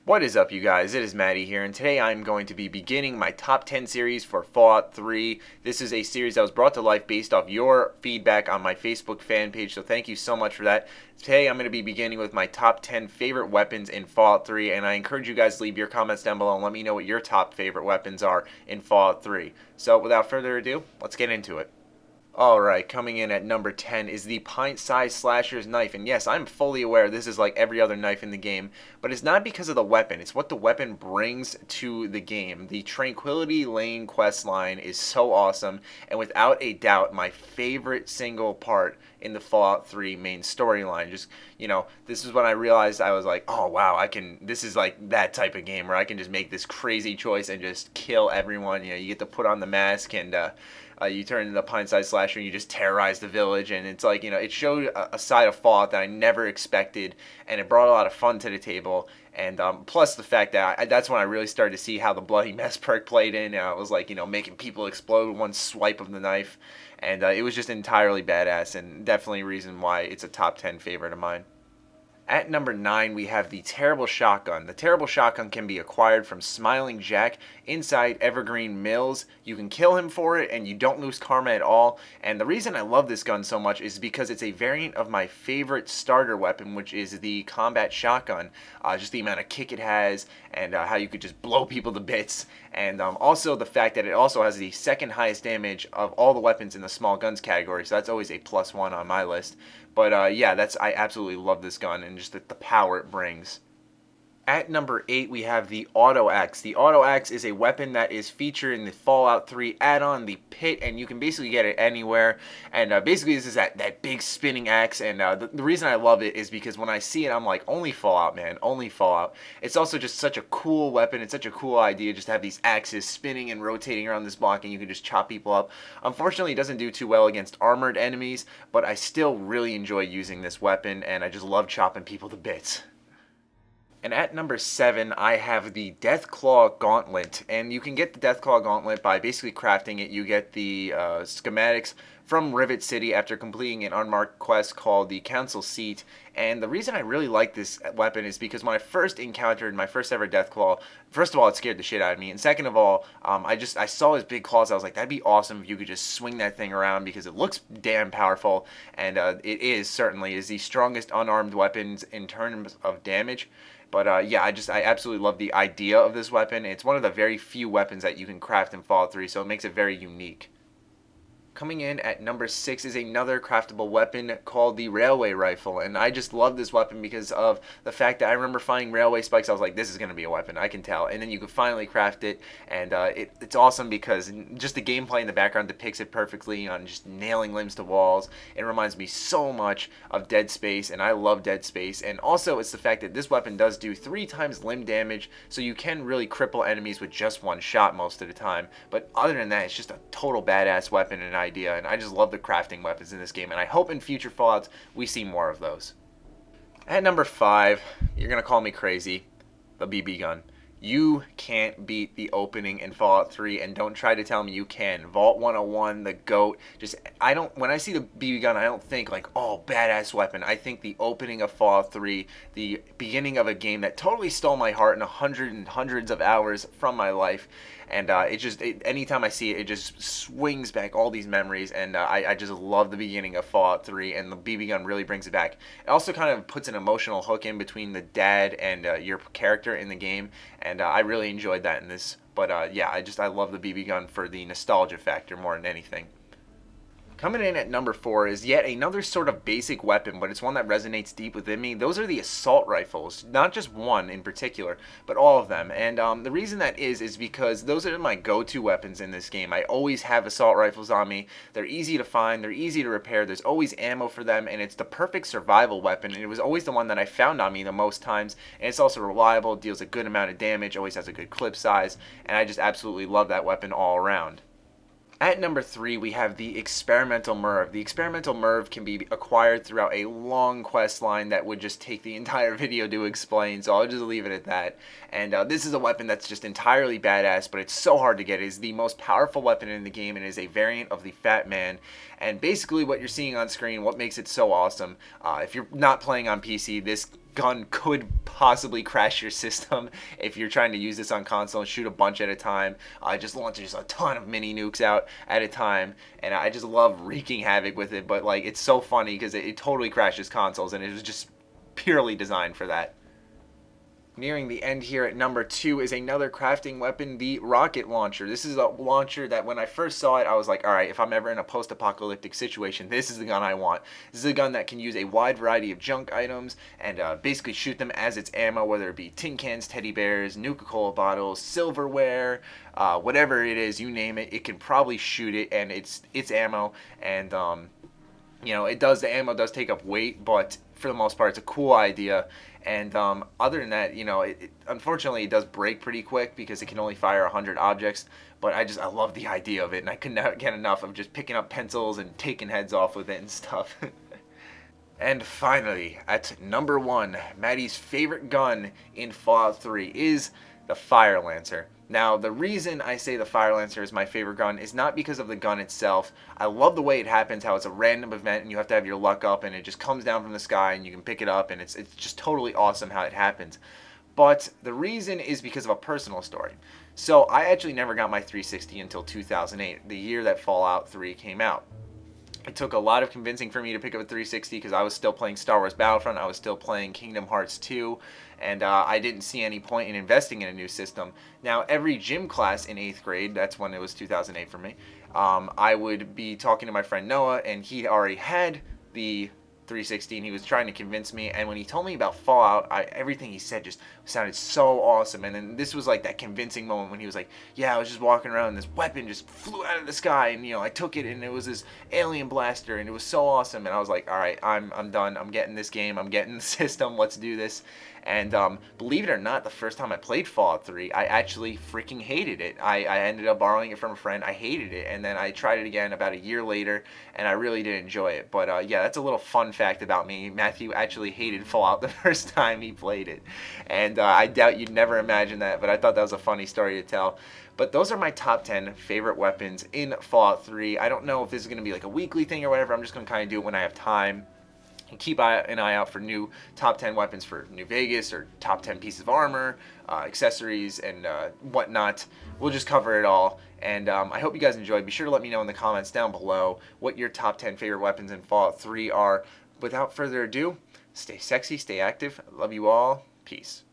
What is up, you guys? It is Matty here, and today I'm going to be beginning my top 10 series for Fallout 3. This is a series that was brought to life based off your feedback on my Facebook fan page, so thank you so much for that. Today I'm going to be beginning with my top 10 favorite weapons in Fallout 3, and I encourage you guys to leave your comments down below and let me know what your top favorite weapons are in Fallout 3. So without further ado, let's get into it. Alright, coming in at number 10 is the pint-sized slasher's knife. And yes, I'm fully aware this is like every other knife in the game, but it's not because of the weapon. It's what the weapon brings to the game. The Tranquility Lane quest line is so awesome, and without a doubt, my favorite single part in the Fallout 3 main storyline. Just, this is when I realized I was like, oh wow, this is like that type of game where I can just make this crazy choice and just kill everyone. You get to put on the mask and, you turn into the pint-sized slasher and you just terrorize the village, and it's like, it showed a side of Fallout that I never expected, and it brought a lot of fun to the table. And plus the fact that that's when I really started to see how the bloody mess perk played in. It was like, making people explode with one swipe of the knife, and it was just entirely badass, and definitely a reason why it's a top 10 favorite of mine. At number 9, we have the Terrible Shotgun. The Terrible Shotgun can be acquired from Smiling Jack inside Evergreen Mills. You can kill him for it, and you don't lose karma at all. And the reason I love this gun so much is because it's a variant of my favorite starter weapon, which is the Combat Shotgun. Just the amount of kick it has, and how you could just blow people to bits. And also the fact that it also has the second highest damage of all the weapons in the small guns category, so that's always a +1 on my list. But yeah, I absolutely love this gun and just the power it brings. At number 8, we have the Auto Axe. The Auto Axe is a weapon that is featured in the Fallout 3 add-on, the Pit, and you can basically get it anywhere. And basically, this is that big spinning axe, and the reason I love it is because when I see it, I'm like, only Fallout, man, only Fallout. It's also just such a cool weapon. It's such a cool idea just to have these axes spinning and rotating around this block, and you can just chop people up. Unfortunately, it doesn't do too well against armored enemies, but I still really enjoy using this weapon, and I just love chopping people to bits. And at number 7, I have the DEATHCLAW Gauntlet. And you can get the DEATHCLAW Gauntlet by basically crafting it. You get the schematics from Rivet City after completing an unmarked quest called the Council Seat. And the reason I really like this weapon is because when I first encountered my first ever Deathclaw, first of all, it scared the shit out of me. And second of all, I saw his big claws. I was like, that'd be awesome if you could just swing that thing around because it looks damn powerful. And it certainly is the strongest unarmed weapons in terms of damage. But yeah, I absolutely love the idea of this weapon. It's one of the very few weapons that you can craft in Fallout 3, so it makes it very unique. Coming in at number 6 is another craftable weapon called the Railway Rifle, and I just love this weapon because of the fact that I remember finding railway spikes. I was like, this is going to be a weapon, I can tell. And then you can finally craft it, and it's awesome because just the gameplay in the background depicts it perfectly on just nailing limbs to walls. It reminds me so much of Dead Space, and I love Dead Space. And also it's the fact that this weapon does do 3 times limb damage, so you can really cripple enemies with just one shot most of the time. But other than that, it's just a total badass weapon, and idea, and I just love the crafting weapons in this game, and I hope in future Fallouts we see more of those. At number 5, you're gonna call me crazy, the BB gun. You can't beat the opening in Fallout 3, and don't try to tell me you can. Vault 101, the GOAT, when I see the BB gun, I don't think like, oh, badass weapon. I think the opening of Fallout 3, the beginning of a game that totally stole my heart in hundreds of hours from my life, and anytime I see it, it just swings back all these memories, and I just love the beginning of Fallout 3, and the BB gun really brings it back. It also kind of puts an emotional hook in between the dad and your character in the game, and I really enjoyed that in this. But yeah, I love the BB gun for the nostalgia factor more than anything. Coming in at number 4 is yet another sort of basic weapon, but it's one that resonates deep within me. Those are the assault rifles. Not just one in particular, but all of them. And the reason that is because those are my go-to weapons in this game. I always have assault rifles on me. They're easy to find, they're easy to repair, there's always ammo for them, and it's the perfect survival weapon. And it was always the one that I found on me the most times. And it's also reliable, deals a good amount of damage, always has a good clip size, and I just absolutely love that weapon all around. At number 3, we have the Experimental MIRV. The Experimental MIRV can be acquired throughout a long quest line that would just take the entire video to explain, so I'll just leave it at that. And this is a weapon that's just entirely badass, but it's so hard to get. It is the most powerful weapon in the game, and is a variant of the Fat Man. And basically what you're seeing on screen, what makes it so awesome, if you're not playing on PC, this gun could possibly crash your system if you're trying to use this on console and shoot a bunch at a time. It just launches a ton of mini nukes out at a time, and I just love wreaking havoc with it. But like, it's so funny because it totally crashes consoles, and it was just purely designed for that. Nearing the end here at number 2 is another crafting weapon, the rocket launcher. This is a launcher that when I first saw it, I was like, alright, if I'm ever in a post-apocalyptic situation, this is the gun I want. This is a gun that can use a wide variety of junk items and basically shoot them as its ammo, whether it be tin cans, teddy bears, Nuka-Cola bottles, silverware, whatever it is, you name it, it can probably shoot it, and it's ammo. And you know, the ammo does take up weight, but for the most part, it's a cool idea. And other than that, you know, unfortunately, it does break pretty quick because it can only fire 100 objects. But I love the idea of it, and I could not get enough of just picking up pencils and taking heads off with it and stuff. And finally, at number 1, Maddie's favorite gun in Fallout 3 is the Fire Lancer. Now, the reason I say the Fire Lancer is my favorite gun is not because of the gun itself. I love the way it happens, how it's a random event and you have to have your luck up and it just comes down from the sky and you can pick it up, and it's just totally awesome how it happens. But the reason is because of a personal story. So I actually never got my 360 until 2008, the year that Fallout 3 came out. It took a lot of convincing for me to pick up a 360 because I was still playing Star Wars Battlefront, I was still playing Kingdom Hearts 2, and I didn't see any point in investing in a new system. Now, every gym class in 8th grade, that's when it was 2008 for me, I would be talking to my friend Noah, and he already had the 360, and he was trying to convince me, and when he told me about Fallout, everything he said just sounded so awesome. And then this was like that convincing moment when he was like, yeah, I was just walking around and this weapon just flew out of the sky, and you know, I took it and it was this alien blaster and it was so awesome. And I was like, all right, I'm done, I'm getting this game, I'm getting the system, let's do this. And believe it or not, the first time I played Fallout 3, I actually freaking hated it. I ended up borrowing it from a friend. I hated it, and then I tried it again about a year later, and I really did enjoy it. But yeah, that's a little fun fact about me. Matthew actually hated Fallout the first time he played it, and I doubt you'd never imagine that, but I thought that was a funny story to tell. But those are my top 10 favorite weapons in Fallout 3. I don't know if this is going to be like a weekly thing or whatever. I'm just going to kind of do it when I have time. And keep an eye out for new top 10 weapons for New Vegas, or top 10 pieces of armor, accessories, and whatnot. We'll just cover it all. And I hope you guys enjoyed. Be sure to let me know in the comments down below what your top 10 favorite weapons in Fallout 3 are. Without further ado, stay sexy, stay active. I love you all. Peace.